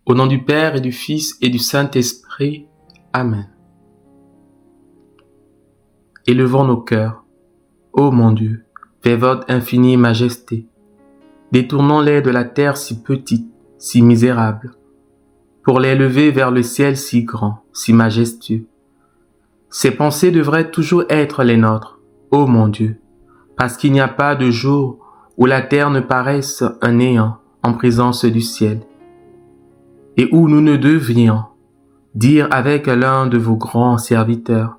Au nom du Père et du Fils et du Saint-Esprit. Amen. Élevons nos cœurs, ô mon Dieu, vers votre infinie majesté. Détournons-les de la terre si petite, si misérable, pour les lever vers le ciel si grand, si majestueux. Ces pensées devraient toujours être les nôtres, ô mon Dieu, parce qu'il n'y a pas de jour où la terre ne paraisse un néant en présence du ciel, et où nous ne devrions dire avec l'un de vos grands serviteurs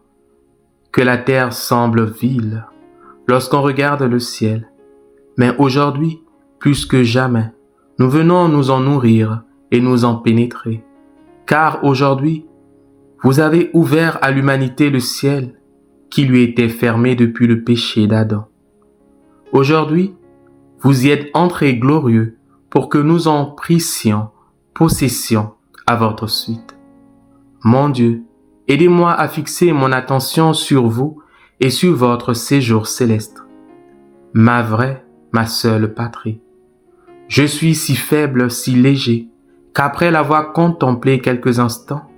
que la terre semble vile lorsqu'on regarde le ciel. Mais aujourd'hui, plus que jamais, nous venons nous en nourrir et nous en pénétrer. Car aujourd'hui, vous avez ouvert à l'humanité le ciel qui lui était fermé depuis le péché d'Adam. Aujourd'hui, vous y êtes entrés glorieux pour que nous en prissions possession à votre suite. Mon Dieu, aidez-moi à fixer mon attention sur vous et sur votre séjour céleste. Ma vraie, ma seule patrie. Je suis si faible, si léger, qu'après l'avoir contemplé quelques instants,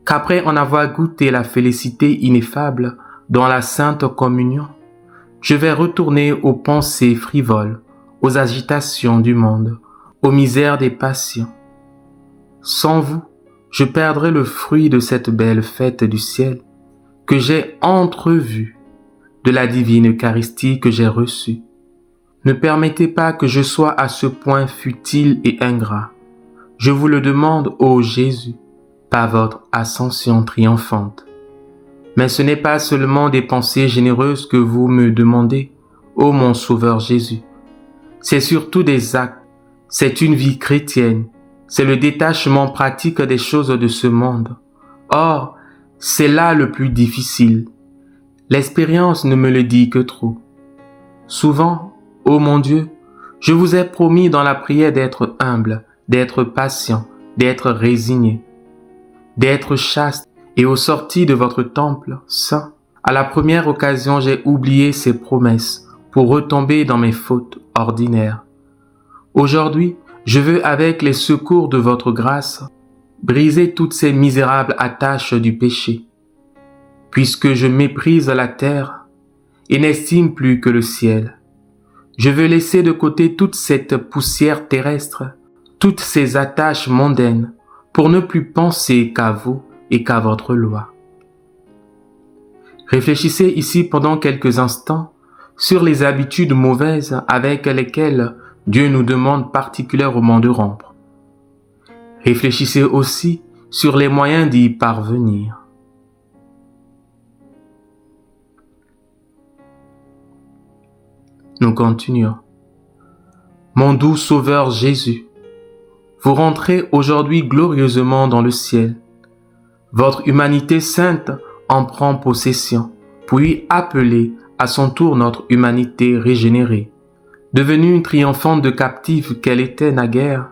qu'après en avoir goûté la félicité ineffable dans la sainte communion, je vais retourner aux pensées frivoles, aux agitations du monde, aux misères des passions. Sans vous, je perdrai le fruit de cette belle fête du ciel que j'ai entrevue, de la divine Eucharistie que j'ai reçue. Ne permettez pas que je sois à ce point futile et ingrat. Je vous le demande, ô Jésus, par votre ascension triomphante. Mais ce n'est pas seulement des pensées généreuses que vous me demandez, ô mon Sauveur Jésus. C'est surtout des actes, c'est une vie chrétienne, c'est le détachement pratique des choses de ce monde. Or, c'est là le plus difficile. L'expérience ne me le dit que trop. Souvent, ô mon Dieu, je vous ai promis dans la prière d'être humble, d'être patient, d'être résigné, d'être chaste, et aux sorties de votre temple saint, à la première occasion j'ai oublié ces promesses pour retomber dans mes fautes ordinaires. Aujourd'hui, je veux, avec les secours de votre grâce, briser toutes ces misérables attaches du péché. Puisque je méprise la terre et n'estime plus que le ciel, je veux laisser de côté toute cette poussière terrestre, toutes ces attaches mondaines, pour ne plus penser qu'à vous et qu'à votre loi. Réfléchissez ici pendant quelques instants sur les habitudes mauvaises avec lesquelles Dieu nous demande particulièrement de rompre. Réfléchissez aussi sur les moyens d'y parvenir. Nous continuons. Mon doux Sauveur Jésus, vous rentrez aujourd'hui glorieusement dans le ciel. Votre humanité sainte en prend possession, puis appeler à son tour notre humanité régénérée. Devenue triomphante de captive qu'elle était naguère,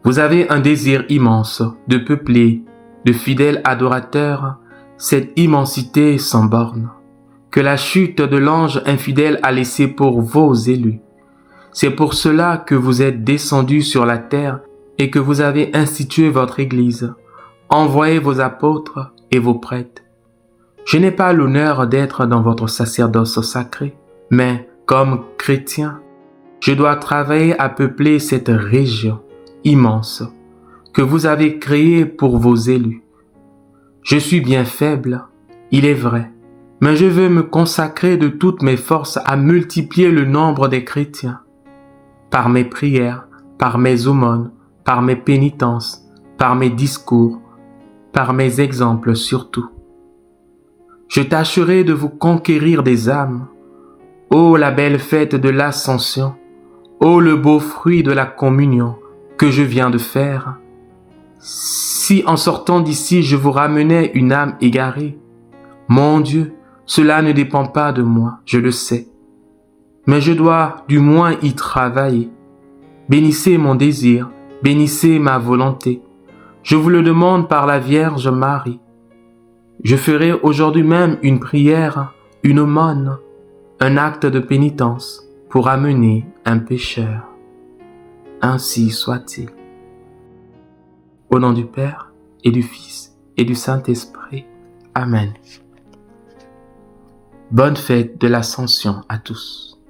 vous avez un désir immense de peupler de fidèles adorateurs cette immensité sans borne, que la chute de l'ange infidèle a laissé pour vos élus. C'est pour cela que vous êtes descendus sur la terre et que vous avez institué votre Église, envoyé vos apôtres et vos prêtres. Je n'ai pas l'honneur d'être dans votre sacerdoce sacré, mais comme chrétien, je dois travailler à peupler cette région immense que vous avez créée pour vos élus. Je suis bien faible, il est vrai, mais je veux me consacrer de toutes mes forces à multiplier le nombre des chrétiens. Par mes prières, par mes aumônes, par mes pénitences, par mes discours, par mes exemples surtout. Je tâcherai de vous conquérir des âmes. Ô la belle fête de l'Ascension, ô le beau fruit de la communion que je viens de faire. Si en sortant d'ici je vous ramenais une âme égarée, mon Dieu, cela ne dépend pas de moi, je le sais. Mais je dois du moins y travailler. Bénissez mon désir, bénissez ma volonté. Je vous le demande par la Vierge Marie. Je ferai aujourd'hui même une prière, une aumône, un acte de pénitence pour amener un pécheur. Ainsi soit-il. Au nom du Père, et du Fils, et du Saint-Esprit. Amen. Bonne fête de l'Ascension à tous.